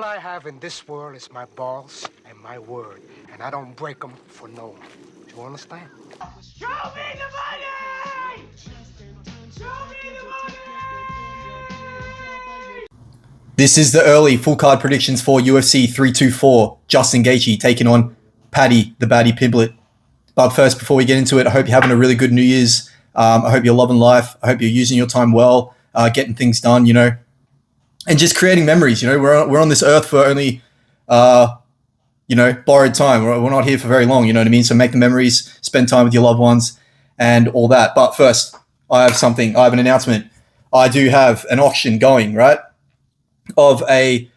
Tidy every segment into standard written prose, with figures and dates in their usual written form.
I have in this world is my balls and my word, and I don't break them for no one. Do you understand? Show me the money! Show me the money! This is the early full card predictions for UFC 324. Justin Gaethje taking on Paddy the Baddie Pimblett. But first, before we get into it, I hope you're having a really good New Year's. I hope you're loving life. I hope you're using your time well, getting things done, and just creating memories. We're on this earth for only, borrowed time. We're not here for very long, you know what I mean? So make the memories, spend time with your loved ones and all that. But first, I have an announcement. I do have an auction going, right? Of an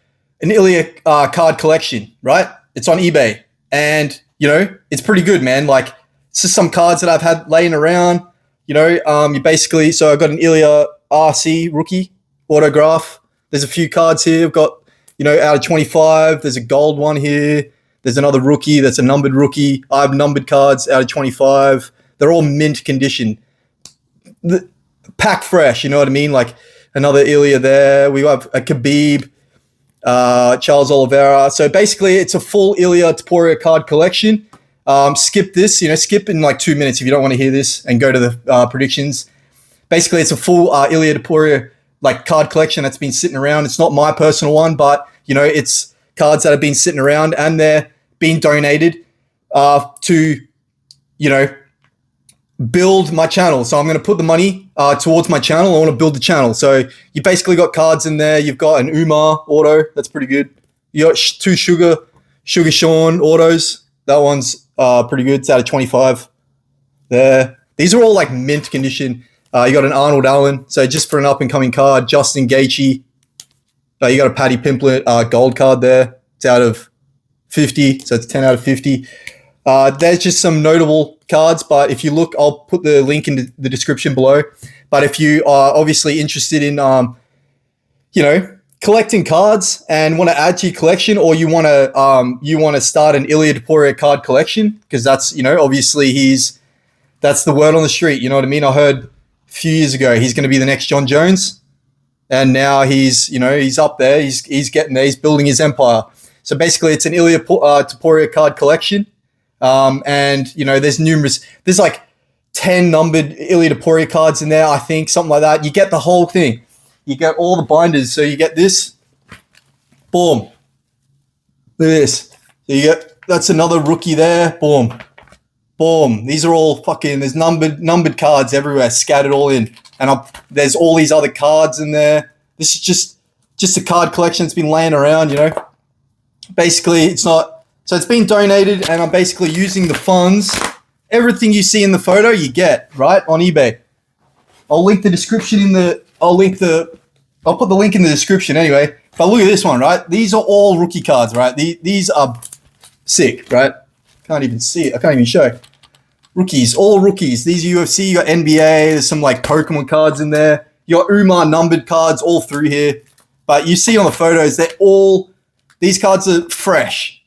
Ilya card collection, right? It's on eBay. And, it's pretty good, man. Like, it's just some cards that I've had laying around. So I've got an Ilya RC rookie autograph. There's a few cards here. I've got, out of 25. There's a gold one here. There's another rookie that's a numbered rookie. I have numbered cards out of 25. They're all mint condition. Pack fresh, you know what I mean? Like another Ilya there. We have a Khabib, Charles Oliveira. So basically it's a full Ilya Topuria card collection. Skip this, skip in like 2 minutes if you don't want to hear this and go to the predictions. Basically, it's a full Ilya Topuria card collection that's been sitting around. It's not my personal one, but it's cards that have been sitting around and they're being donated to build my channel. So I'm going to put the money towards my channel. I want to build the channel. So you basically got cards in there. You've got an Umar auto. That's pretty good. You got two Sugar Sean autos. That one's pretty good. It's out of 25 there. These are all like mint condition. You got an Arnold Allen. So just for an up-and-coming card, Justin Gaethje. You got a Paddy Pimblett gold card there. It's out of 50. So it's 10 out of 50. There's just some notable cards. But if you look, I'll put the link in the description below. But if you are obviously interested in, collecting cards and want to add to your collection, or you want to start an Ilya Topuria card collection, because that's obviously that's the word on the street. You know what I mean? I heard a few years ago he's going to be the next John Jones, and now he's up there. He's getting there. He's building his empire. So basically, it's an Ilya Topuria card collection, and there's numerous. There's like 10 numbered Ilya Topuria cards in there. I think something like that. You get the whole thing. You get all the binders. So you get this. Boom. Look at this. So that's another rookie there. Boom. Boom. These are all there's numbered cards everywhere, scattered all in. And there's all these other cards in there. This is just a card collection that's been laying around, Basically, it's not. So it's been donated, and I'm basically using the funds. Everything you see in the photo, you get, right, on eBay. I'll put the link in the description anyway. But look at this one, right? These are all rookie cards, right? These are sick, right? Can't even see it. I can't even show. Rookies, all rookies. These are UFC. You got NBA. There's some Pokemon cards in there. You got Umar numbered cards all through here. But you see on the photos, these cards are fresh.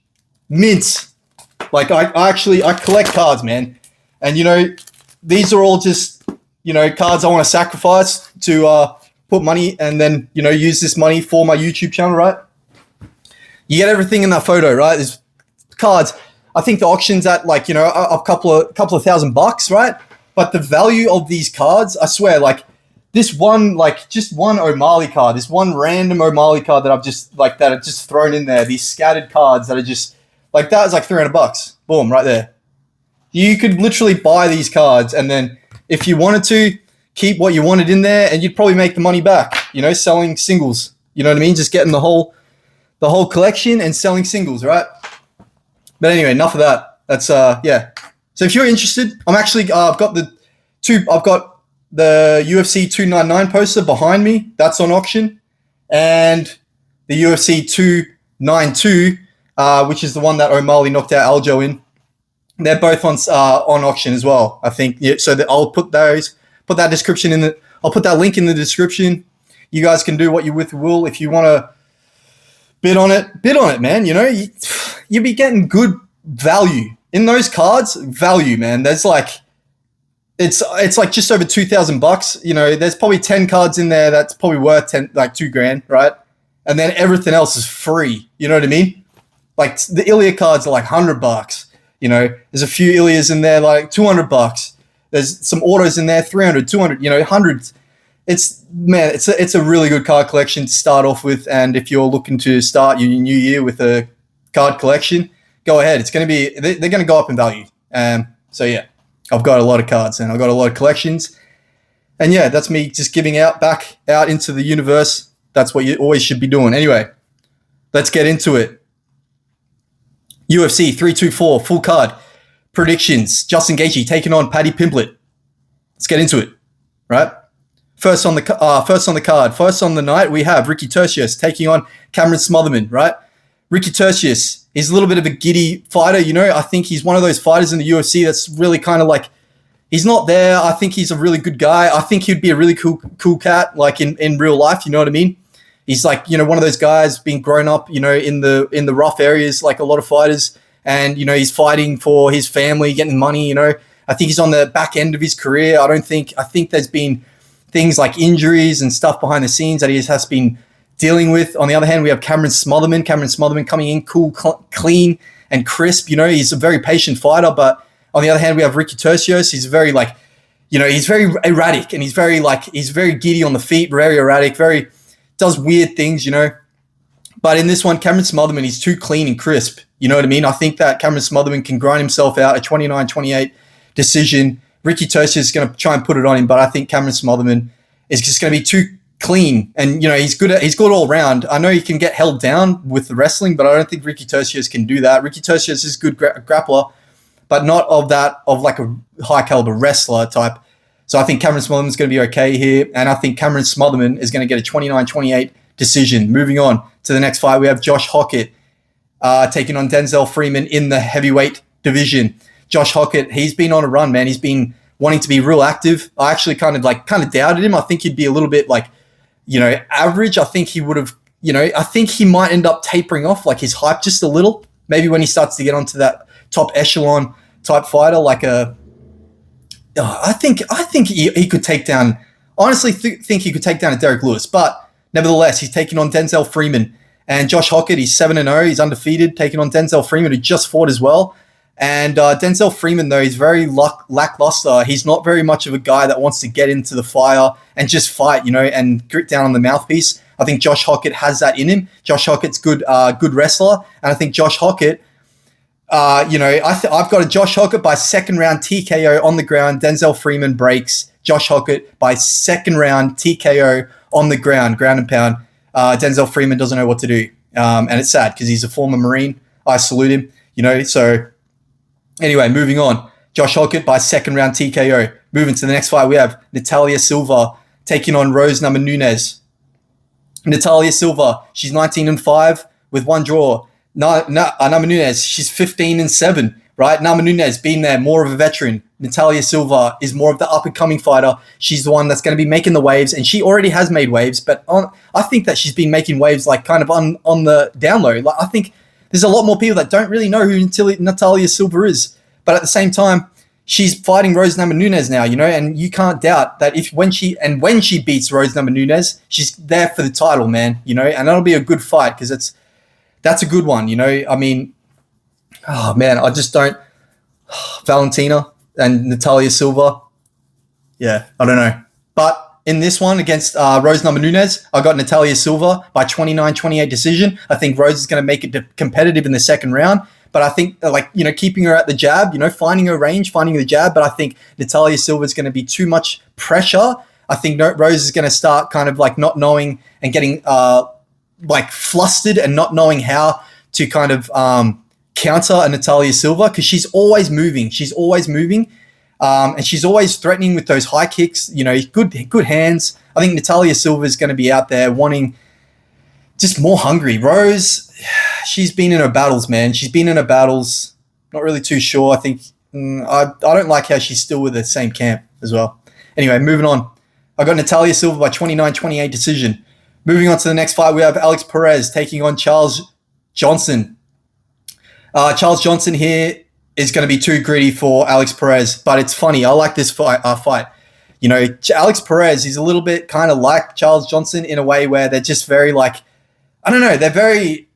Mint. I collect cards, man. And, these are all just, cards I want to sacrifice to put money and then, use this money for my YouTube channel, right? You get everything in that photo, right? There's cards. I think the auction's at a couple of $1,000, right? But the value of these cards, I swear, this one, just one O'Malley card, this one random O'Malley card that I've just that I've just thrown in there, these scattered cards that are just that is $300. Boom, right there. You could literally buy these cards and then if you wanted to, keep what you wanted in there and you'd probably make the money back, selling singles. You know what I mean? Just getting the whole collection and selling singles, right? But anyway, enough of that. That's yeah. So if you're interested, I'm actually I've got the UFC 299 poster behind me. That's on auction. And the UFC 292, which is the one that O'Malley knocked out Aljo in. They're both on auction as well, I think. Yeah, so I'll put that description I'll put that link in the description. You guys can do what you will. If you want to bid on it, man. You'll be getting good value in those cards. Value, man. There's it's just over $2,000. There's probably 10 cards in there that's probably worth $2,000, right? and then everything else is free. You know what I mean? Like the Ilya cards are like $100. You know, there's a few Ilias in there like $200. There's some autos in there, 300, 200. You know, hundreds. It's a really good card collection to start off with. And if you're looking to start your new year with a card collection, go ahead. It's going to be they're going to go up in value. So yeah, I've got a lot of cards and I've got a lot of collections. And yeah, that's me just giving back out into the universe. That's what you always should be doing. Anyway, let's get into it. UFC 324 full card predictions. Justin Gaethje taking on Paddy Pimblett. Let's get into it. Right. First on the card. First on the night, we have Ricky Tersios taking on Cameron Smotherman. Right. Ricky Tersios is a little bit of a giddy fighter. You know, I think he's one of those fighters in the UFC that's really kind of like, he's not there. I think he's a really good guy. I think he'd be a really cool cat, like in real life. You know what I mean? He's like, you know, one of those guys being grown up, you know, in the rough areas, like a lot of fighters. And, you know, he's fighting for his family, getting money, you know. I think he's on the back end of his career. I think there's been things like injuries and stuff behind the scenes that he has been dealing with. On the other hand, we have Cameron Smotherman. Cameron Smotherman coming in cool, clean, and crisp. You know, he's a very patient fighter. But on the other hand, we have Ricky Tersios. He's very like, you know, he's very erratic and he's very giddy on the feet, very erratic, does weird things, you know. But in this one, Cameron Smotherman, he's too clean and crisp. You know what I mean? I think that Cameron Smotherman can grind himself out a 29-28 decision. Ricky Tersios is going to try and put it on him, but I think Cameron Smotherman is just going to be too clean. And, you know, he's good all around. I know he can get held down with the wrestling, but I don't think Ricky Tersios can do that. Ricky Tersios is a good grappler, but not of like a high caliber wrestler type. So I think Cameron Smotherman is going to be okay here. And I think Cameron Smotherman is going to get a 29-28 decision. Moving on to the next fight, we have Josh Hockett taking on Denzel Freeman in the heavyweight division. Josh Hockett, he's been on a run, man. He's been wanting to be real active. I actually kind of doubted him. I think he'd be a little bit like, you know, average. I think he would have, you know, I think he might end up tapering off like his hype just a little. Maybe when he starts to get onto that top echelon type fighter, like I think he could take down, honestly think he could take down a Derek Lewis, but nevertheless, he's taking on Denzel Freeman. And Josh Hockett, he's 7-0. He's undefeated, taking on Denzel Freeman, who just fought as well. And Denzel Freeman, though, he's very lackluster. He's not very much of a guy that wants to get into the fire and just fight, you know, and grit down on the mouthpiece. I think Josh Hockett has that in him. Josh Hockett's good wrestler. And I think Josh Hockett, you know, I've got a Josh Hockett by second round TKO on the ground. Denzel Freeman breaks Josh Hockett by second round TKO on the ground and pound. Denzel Freeman doesn't know what to do. And it's sad because he's a former Marine. I salute him, you know. So anyway, moving on. Josh Hockett by second round TKO. Moving to the next fight, we have Natalia Silva taking on Rose Namajunas. Natalia Silva, she's 19-5 with one draw. Namajunas, she's 15-7, right? Namajunas being there, more of a veteran. Natalia Silva is more of the up-and-coming fighter. She's the one that's going to be making the waves, and she already has made waves, but I think that she's been making waves like kind of on the down low. Like, I think there's a lot more people that don't really know who Natalia Silva is, but at the same time, she's fighting Rose Namajunas now, you know, and you can't doubt that when she beats Rose Namajunas, she's there for the title, man, you know, and that'll be a good fight because that's a good one, you know. I mean, oh man, I just don't. Valentina and Natalia Silva, yeah, I don't know. But in this one against Rose Namajunas, I got Natalia Silva by 29-28 decision. I think Rose is going to make it competitive in the second round. But I think, like, you know, keeping her at the jab, you know, finding her range, finding the jab. But I think Natalia Silva is going to be too much pressure. I think Rose is going to start kind of like not knowing and getting like flustered and not knowing how to kind of counter a Natalia Silva because she's always moving. And she's always threatening with those high kicks, you know, good hands. I think Natalia Silva is going to be out there wanting just more hungry. Rose, she's been in her battles, man. She's been in her battles. Not really too sure. I think I don't like how she's still with the same camp as well. Anyway, moving on. I got Natalia Silva by 29-28 decision. Moving on to the next fight, we have Alex Perez taking on Charles Johnson. Charles Johnson here is going to be too gritty for Alex Perez, but it's funny. I like this fight. You know, Alex Perez is a little bit kind of like Charles Johnson in a way where they're just very like, I don't know. They're very,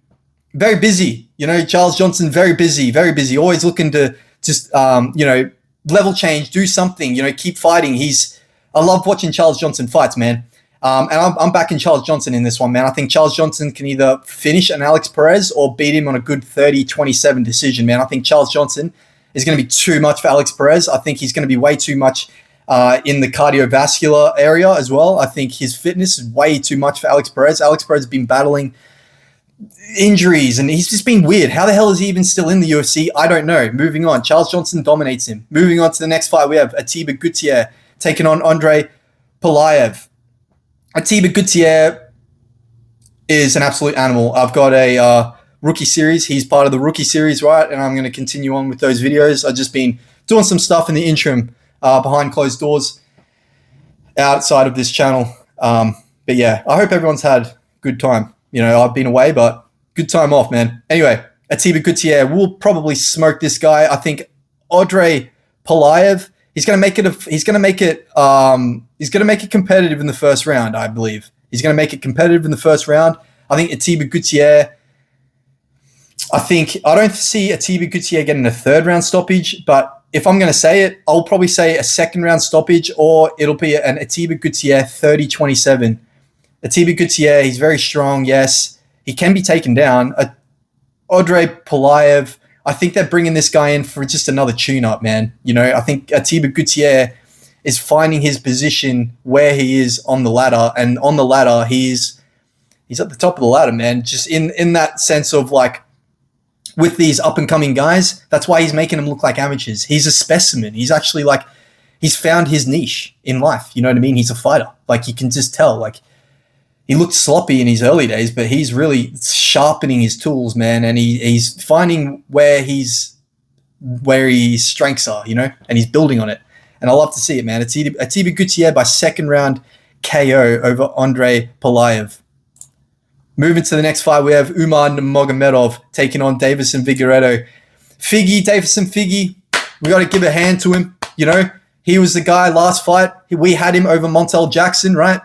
very busy. You know, Charles Johnson, very busy, always looking to just, level change, do something, keep fighting. I love watching Charles Johnson fights, man. And I'm backing Charles Johnson in this one, man. I think Charles Johnson can either finish an Alex Perez or beat him on a good 30-27 decision, man. I think Charles Johnson is going to be too much for Alex Perez. I think he's going to be way too much in the cardiovascular area as well. I think his fitness is way too much for Alex Perez. Alex Perez has been battling injuries and he's just been weird. How the hell is he even still in the UFC? I don't know. Moving on. Charles Johnson dominates him. Moving on to the next fight, we have Atiba Gutierrez taking on Andre Pulyaev. Atiba Gutierrez is an absolute animal. I've got a rookie series. He's part of the rookie series, right? And I'm going to continue on with those videos. I've just been doing some stuff in the interim behind closed doors outside of this channel. But yeah, I hope everyone's had a good time. I've been away, but good time off, man. Anyway, Atiba Gutierrez will probably smoke this guy. I think Andre Pulyaev, he's going to make it competitive in the first round, I believe. He's going to make it competitive in the first round. I think Atiba Gutierrez, I don't see Atiba Gutierrez getting a third round stoppage, but if I'm going to say it, I'll probably say a second round stoppage, or it'll be an Atiba Gutierrez 30-27. Atiba Gutierrez, he's very strong, yes. He can be taken down. Andre Pulyaev, I think they're bringing this guy in for just another tune-up, man. I think Atiba Gutierrez is finding his position where he is on the ladder, and on the ladder, he's at the top of the ladder, man. Just in that sense of like, with these up-and-coming guys, that's why he's making them look like amateurs. He's a specimen. He's actually like, he's found his niche in life. You know what I mean? He's a fighter. Like, you can just tell, like, he looked sloppy in his early days, but he's really sharpening his tools, man, and he's finding where his strengths are, and he's building on it. And I love to see it, man. Atiba Gutierrez by second round KO over Andre Pulyaev. Moving to the next fight, we have Umar Nurmagomedov taking on Deiveson Figueiredo. Deiveson Figgy, we got to give a hand to him. He was the guy last fight. We had him over Montel Jackson, right?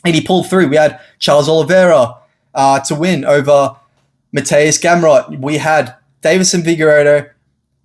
And he pulled through. We had Charles Oliveira to win over Mateus Gamrot. We had Deiveson Figueiredo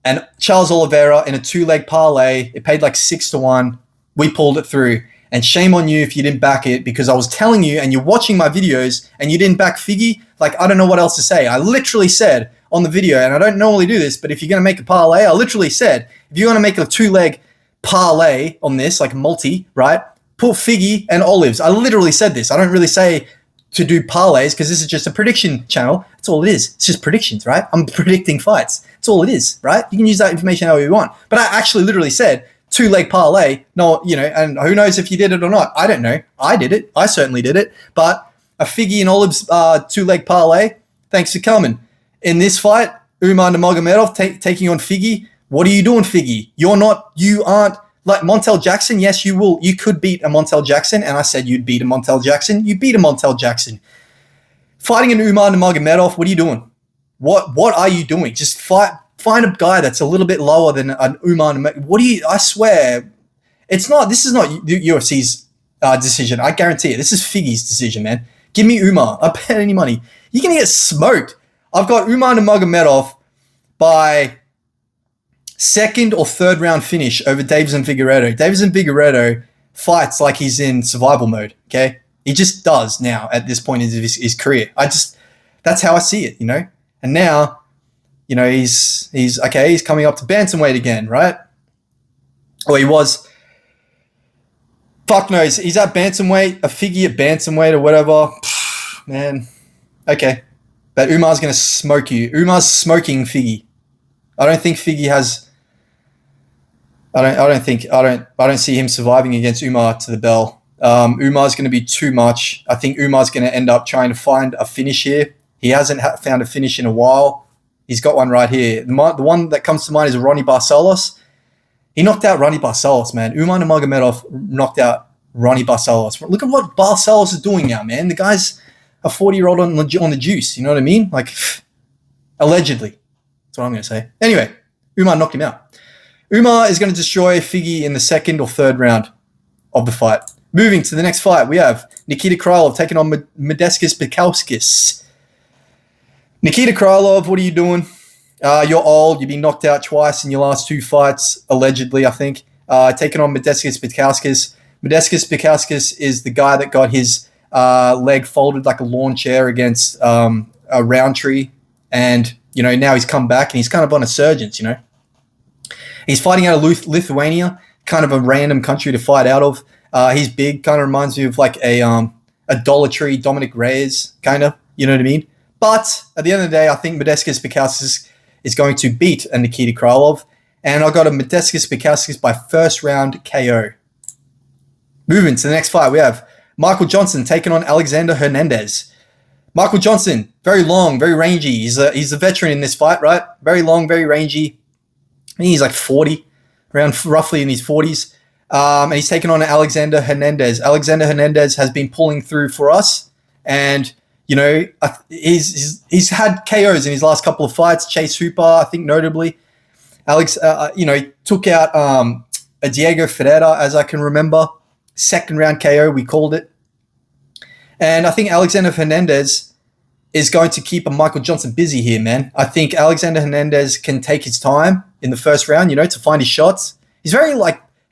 and Charles Oliveira in a 2-leg parlay. It paid like 6-1. We pulled it through. And shame on you if you didn't back it, because I was telling you and you're watching my videos and you didn't back Figgy. Like, I don't know what else to say. I literally said on the video, and I don't normally do this, but if you're going to make a parlay, I literally said, if you're going to make a 2-leg parlay on this, like multi, right? Put Figgy and Olives. I literally said this. I don't really say to do parlays because this is just a prediction channel. That's all it is. It's just predictions, right? I'm predicting fights. That's all it is, right? You can use that information however you want. But I actually literally said 2-leg parlay. No, and who knows if you did it or not. I don't know. I did it. I certainly did it. But a Figgy and Olives 2-leg parlay, thanks for coming. In this fight, Umar Nurmagomedov taking on Figgy. What are you doing, Figgy? You aren't like Montel Jackson. Yes, you will. You could beat a Montel Jackson, and I said you'd beat a Montel Jackson. You beat a Montel Jackson. Fighting an Umar Nurmagomedov, what are you doing? What are you doing? Just find a guy that's a little bit lower than an Umar Nurmagomedov. I swear, this is not UFC's decision. I guarantee it. This is Figgy's decision, man. Give me Umar. I bet any money. You're going to get smoked. I've got Umar Nurmagomedov by second or third round finish over Deiveson Figueiredo. Deiveson Figueiredo fights like he's in survival mode, okay? He just does now at this point in his career. That's how I see it, And now, he's okay, he's coming up to bantamweight again, right? Or he was. Fuck knows. He's at bantamweight, a Figgy at bantamweight or whatever. Man. Okay. But Umar's going to smoke you. Umar's smoking Figgy. I don't think Figgy has. I don't see him surviving against Umar to the bell. Umar's going to be too much. I think Umar's going to end up trying to find a finish here. He hasn't found a finish in a while. He's got one right here. The one that comes to mind is Ronnie Barcelos. He knocked out Ronnie Barcelos, man. Umar Nurmagomedov knocked out Ronnie Barcelos. Look at what Barcelos is doing now, man. The guy's a 40-year-old on the juice. You know what I mean? Like, allegedly. That's what I'm going to say. Anyway, Umar knocked him out. Umar is going to destroy Figgy in the second or third round of the fight. Moving to the next fight, we have Nikita Krylov taking on Bukauskas. Nikita Krylov, what are you doing? You're old. You've been knocked out twice in your last 2 fights, allegedly, I think. Taking on Bukauskas. Bukauskas is the guy that got his leg folded like a lawn chair against a Roundtree. And, now he's come back and he's kind of on a surgence, He's fighting out of Lithuania, kind of a random country to fight out of. He's big, kind of reminds me of like a Dollar Tree, Dominic Reyes, kind of, you know what I mean? But at the end of the day, I think Bukauskas is going to beat a Nikita Krylov. And I got a Bukauskas by first round KO. Moving to the next fight, we have Michael Johnson taking on Alexander Hernandez. Michael Johnson, very long, very rangy. He's a veteran in this fight, right? Very long, very rangy. I think he's like 40, around roughly in his 40s. And he's taken on Alexander Hernandez. Alexander Hernandez has been pulling through for us. And, he's had KOs in his last couple of fights. Chase Hooper, I think notably. Alex, took out a Diego Ferreira, as I can remember. Second round KO, we called it. And I think Alexander Hernandez is going to keep a Michael Johnson busy here, man. I think Alexander Hernandez can take his time in the first round, to find his shots. He's very,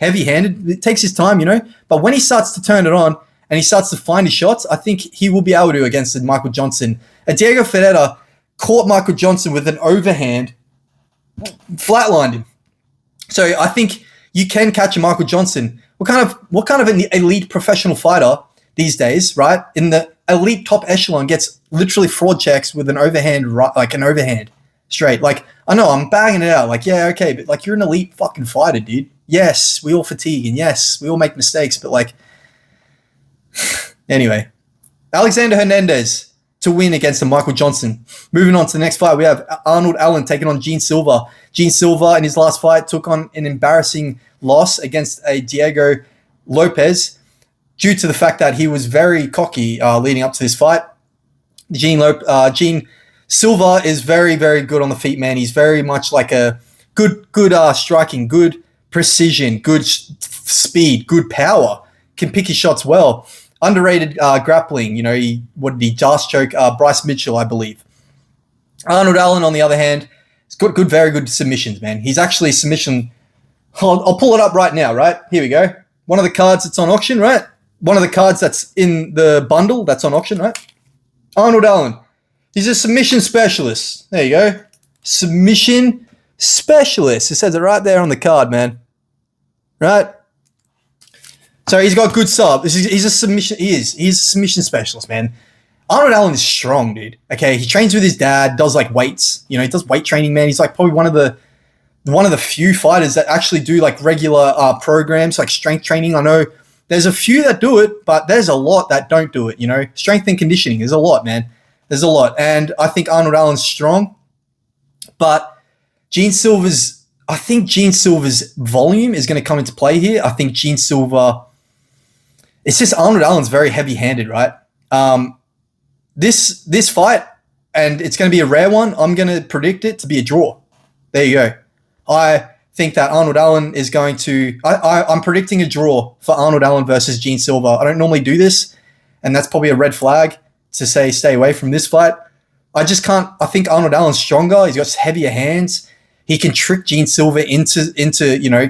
heavy-handed. It takes his time, But when he starts to turn it on and he starts to find his shots, I think he will be able to against Michael Johnson. Diego Ferreira caught Michael Johnson with an overhand, flatlined him. So I think you can catch a Michael Johnson. What kind of an elite professional fighter these days, right? In the elite top echelon gets literally fraud checks with an overhand, an overhand straight. I know I'm bagging it out. Yeah, okay, but you're an elite fucking fighter, dude. Yes, we all fatigue, and yes, we all make mistakes, but anyway. Alexander Hernandez to win against a Michael Johnson. Moving on to the next fight, we have Arnold Allen taking on Gene Silva. Gene Silva in his last fight took on an embarrassing loss against a Diego Lopez due to the fact that he was very cocky leading up to this fight. Gene Silva is very, very good on the feet, man. He's very much like a good striking, good precision, good speed, good power. Can pick his shots well. Underrated grappling. He just choke Bryce Mitchell, I believe. Arnold Allen, on the other hand, has got very good submissions, man. He's actually submission. I'll pull it up right now, right? Here we go. One of the cards that's on auction, right? One of the cards that's in the bundle that's on auction, right? Arnold Allen. He's a submission specialist. There you go. Submission specialist. It says it right there on the card, man. Right? So he's got good sub. He's a submission. He's a submission specialist, man. Arnold Allen is strong, dude. Okay, he trains with his dad. Does weights. He does weight training, man. He's probably one of the few fighters that actually do regular programs, strength training. I know there's a few that do it, but there's a lot that don't do it. Strength and conditioning. There's a lot, man. There's a lot, and I think Arnold Allen's strong, but I think Gene Silva's volume is going to come into play here. I think Gene Silva. It's just Arnold Allen's very heavy-handed, right? This fight, and it's going to be a rare one, I'm going to predict it to be a draw. There you go. I think that Arnold Allen is going to... I'm predicting a draw for Arnold Allen versus Gene Silva. I don't normally do this, and that's probably a red flag to say stay away from this fight. I just can't... I think Arnold Allen's stronger. He's got heavier hands. He can trick Gene Silva into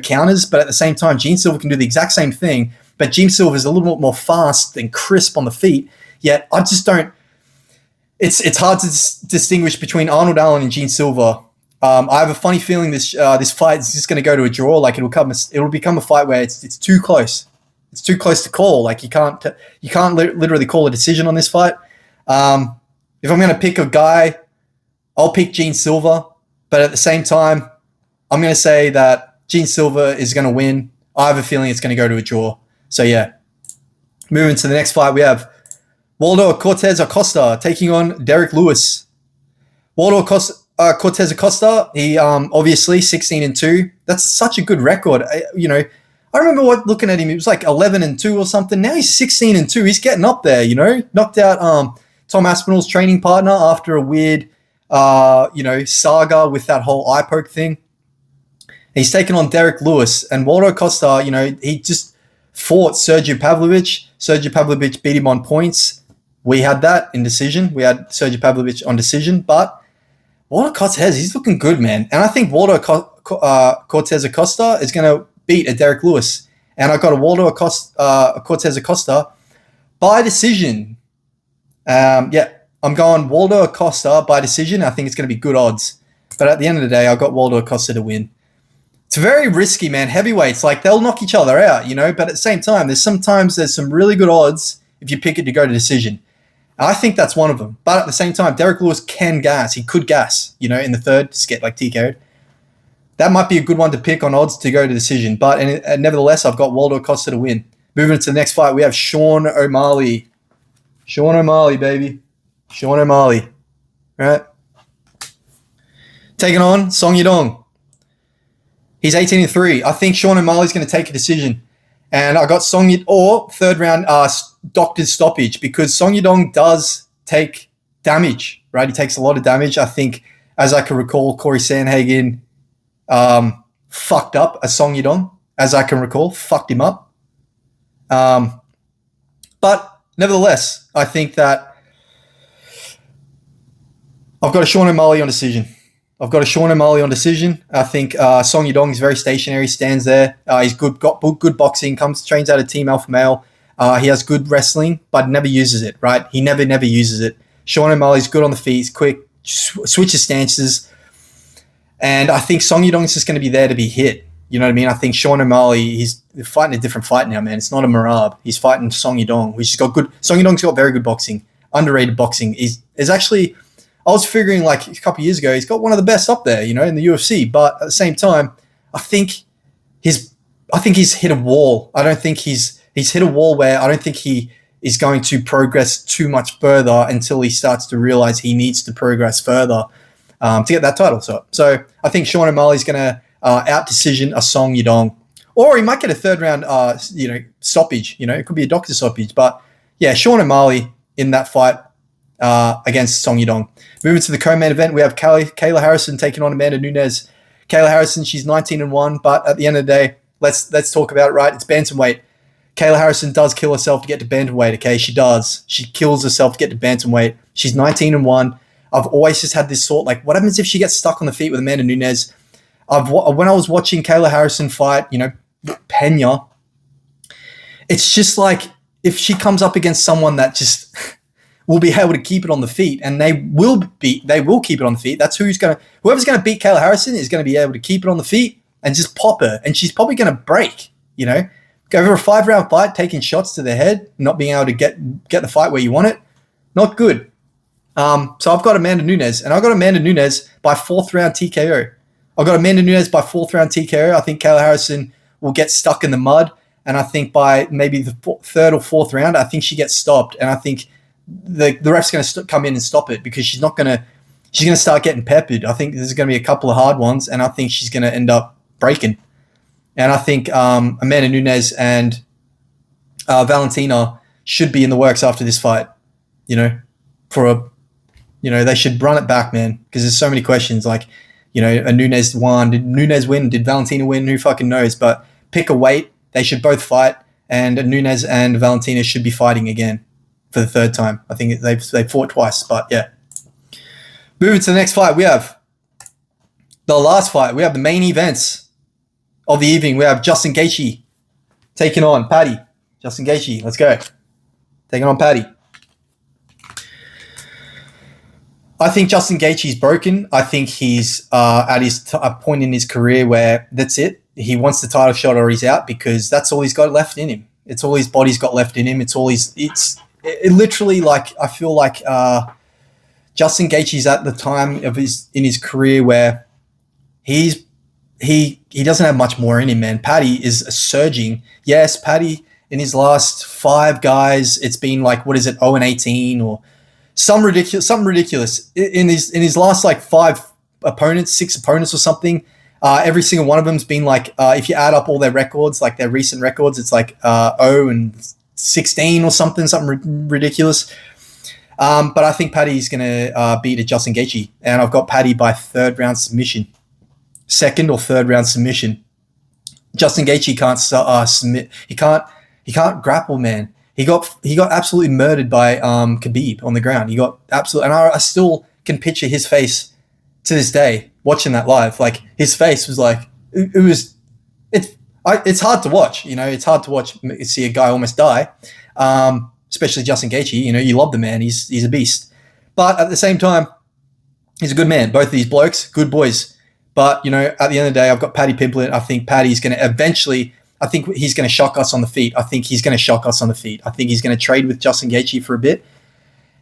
counters, but at the same time, Gene Silva can do the exact same thing. But Gene Silva is a little bit more fast and crisp on the feet. Yet I just don't. It's hard to distinguish between Arnold Allen and Gene Silva. I have a funny feeling this fight is just going to go to a draw. It'll become a fight where it's too close. It's too close to call. You can't literally call a decision on this fight. If I'm going to pick a guy, I'll pick Gene Silva. But at the same time, I'm going to say that Gene Silva is going to win. I have a feeling it's going to go to a draw. So, yeah. Moving to the next fight, we have Waldo Cortez Acosta taking on Derek Lewis. Waldo Cortez Acosta, he obviously 16-2. That's such a good record. I remember looking at him, it was 11-2 or something. Now he's 16-2. He's getting up there, Knocked out Tom Aspinall's training partner after a weird, saga with that whole eye poke thing. He's taken on Derek Lewis, and Waldo Costa, he just fought Sergio Pavlovich. Sergio Pavlovich beat him on points. We had that in decision. We had Sergio Pavlovich on decision, but Walter Cortez, he's looking good, man. And I think Walter Cortez Acosta is going to beat a Derek Lewis. And I got a Walter Cortez Acosta by decision. I'm going Walter Acosta by decision. I think it's going to be good odds. But at the end of the day, I got Walter Acosta to win. It's very risky, man. Heavyweights, like they'll knock each other out, you know. But at the same time, there's some really good odds if you pick it to go to decision. I think that's one of them. But at the same time, Derek Lewis can gas. He could gas, you know, in the third, just get like TKO'd. That might be a good one to pick on odds to go to decision. But nevertheless, I've got Waldo Acosta to win. Moving to the next fight, we have Sean O'Malley. Sean O'Malley, baby. Sean O'Malley. All right. Taking on Song Yadong. He's 18-3. I think Sean O'Malley's going to take a decision. And I got Song Yadong, or third round doctor's stoppage, because Song Yadong does take damage, right? He takes a lot of damage. I think, as I can recall, Corey Sandhagen fucked up a Song Yadong, as I can recall, fucked him up. But nevertheless, I think that I've got a Sean O'Malley on decision. I think Song Yadong is very stationary, stands there. He's got good boxing, trains out of Team Alpha Male. He has good wrestling, but never uses it, right? He never uses it. Sean O'Malley's good on the feet. He's quick, switches stances. And I think Song Yadong is just going to be there to be hit. You know what I mean? I think Sean O'Malley, he's fighting a different fight now, man. It's not a Marab. He's fighting Song Yadong, which has got good. Song Yadong's got very good boxing, underrated boxing. He's actually, I was figuring like a couple of years ago, he's got one of the best up there, you know, in the UFC. But at the same time, I think he's hit a wall. I don't think he's hit a wall where I don't think he is going to progress too much further until he starts to realize he needs to progress further to get that title. So I think Sean O'Malley's going to out decision a Song Yadong, or he might get a third round, stoppage. You know, it could be a doctor stoppage. But yeah, Sean O'Malley in that fight against Song Yadong. Moving to the co-main event, we have Kayla Harrison taking on Amanda Nunes. Kayla Harrison, she's 19-1, but at the end of the day, let's talk about it, right? It's bantamweight. Kayla Harrison does kill herself to get to bantamweight, okay? She does. She kills herself to get to bantamweight. She's 19-1. I've always just had this thought, like, what happens if she gets stuck on the feet with Amanda Nunes? When I was watching Kayla Harrison fight, you know, Pena, it's just like if she comes up against someone that just will be able to keep it on the feet, and they will keep it on the feet. That's whoever's going to beat Kayla Harrison is going to be able to keep it on the feet and just pop her, and she's probably going to break, you know. Go over a 5-round fight, taking shots to the head, not being able to get the fight where you want it. Not good. So I've got Amanda Nunes, and I got Amanda Nunes by 4th round TKO. I think Kayla Harrison will get stuck in the mud, and I think by maybe the 3rd or 4th round, I think she gets stopped, and I think the ref's going to come in and stop it, because she's going to start getting peppered. I think there's going to be a couple of hard ones, and I think she's going to end up breaking. And I think Amanda Nunes and Valentina should be in the works after this fight, you know, they should run it back, man, because there's so many questions. Like, you know, a Nunes won. Did Nunes win? Did Valentina win? Who fucking knows? But pick a weight. They should both fight, and Nunes and Valentina should be fighting again for the 3rd time. I think they've fought twice, but yeah. Moving to the next fight, we have the last fight. We have the main events of the evening. We have Justin Gaethje taking on Paddy. Justin Gaethje, let's go. Taking on Paddy. I think Justin Gaethje's broken. I think he's at a point in his career where that's it. He wants the title shot or he's out, because that's all he's got left in him. It's all his body's got left in him. It literally, like, I feel like Justin Gaethje's at the time of in his career where he doesn't have much more in him, man. Paddy is surging. Yes, Paddy in his last 5 guys, it's been like, 0-18 or something ridiculous. In his last like 6 opponents or something, every single one of them's been like, if you add up all their records, like their recent records, it's like 0-16 or something ridiculous. But I think Paddy's going to beat a Justin Gaethje, and I've got Paddy by 3rd round submission. 2nd or 3rd round submission. Justin Gaethje can't submit. He can't He can't grapple, man. He got absolutely murdered by Khabib on the ground. He got absolutely, and I still can picture his face to this day watching that live. Like his face was like it's hard to watch. You know, it's hard to watch, see a guy almost die, especially Justin Gaethje. You know, you love the man. He's a beast, but at the same time, he's a good man. Both of these blokes, good boys. But you know, at the end of the day, I've got Paddy Pimblett. I think Paddy's going to eventually. I think he's going to shock us on the feet. I think he's going to trade with Justin Gaethje for a bit.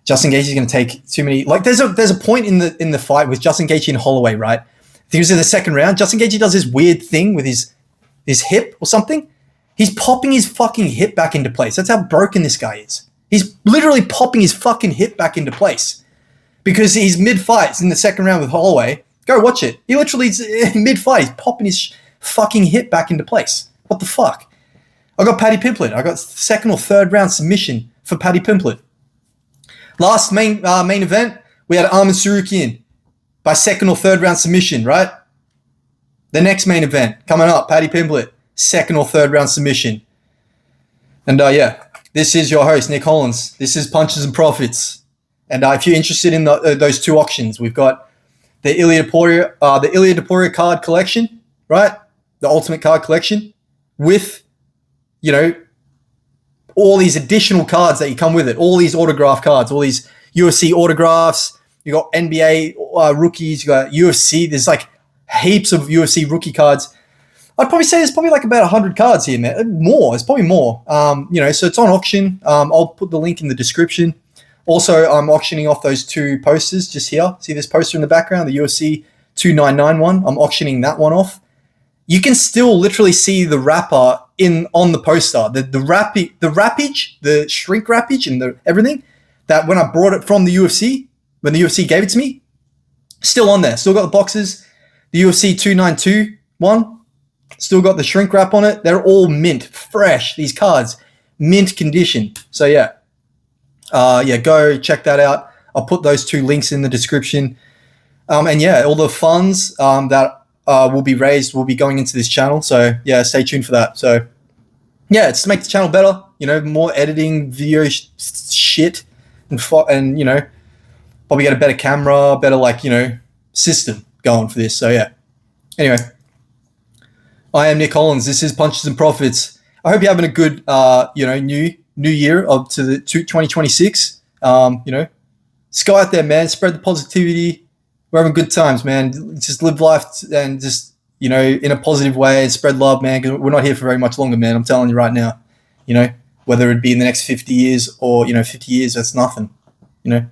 Justin Gaethje is going to take too many. Like there's a point in the fight with Justin Gaethje and Holloway, right? I think it was in the second round. Justin Gaethje does this weird thing with his hip or something. He's popping his fucking hip back into place. That's how broken this guy is. He's literally popping his fucking hip back into place because he's mid-fight in the second round with Holloway. Go watch it. He literally is mid-fight. He's popping his fucking hip back into place. What the fuck? I got Paddy Pimblett. I got second or third round submission for Paddy Pimblett. Last main event, we had Arman Tsarukyan by second or third round submission, right? The next main event coming up, Paddy Pimblett, second or third round submission. And this is your host, Nick Hollins. This is Punches and Profits. And if you're interested in those two auctions, we've got the Ilia Topuria card collection, right? The Ultimate Card Collection with, you know, all these additional cards that you come with it, all these autograph cards, all these UFC autographs. You got NBA rookies, you got UFC. There's like heaps of UFC rookie cards. I'd probably say there's probably like about 100 cards here, man. More, it's probably more. You know, so it's on auction. I'll put the link in the description. Also, I'm auctioning off those two posters just here. See this poster in the background, the UFC 2991. I'm auctioning that one off. You can still literally see the wrapper on the poster, the wrappage, the shrink wrappage, and the everything that when I brought it from the UFC, when the UFC gave it to me, still on there. Still got the boxes. The UFC 292 one, still got the shrink wrap on it. They're all mint, fresh. These cards, mint condition. So go check that out. I'll put those two links in the description. All the funds that will be raised will be going into this channel. So stay tuned for that. So it's to make the channel better, you know, more editing, video shit, and you know, probably get a better camera, better system going for this. So anyway, I am Nick Hollins. This is Punches and Profits. I hope you're having a good new year up to the 2026. Just go out there, man, spread the positivity. We're having good times, man. Just live life and just, you know, in a positive way and spread love, man, because we're not here for very much longer, man. I'm telling you right now, you know, whether it be in the next 50 years or, 50 years, that's nothing, you know.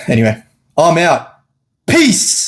Anyway, I'm out. Peace.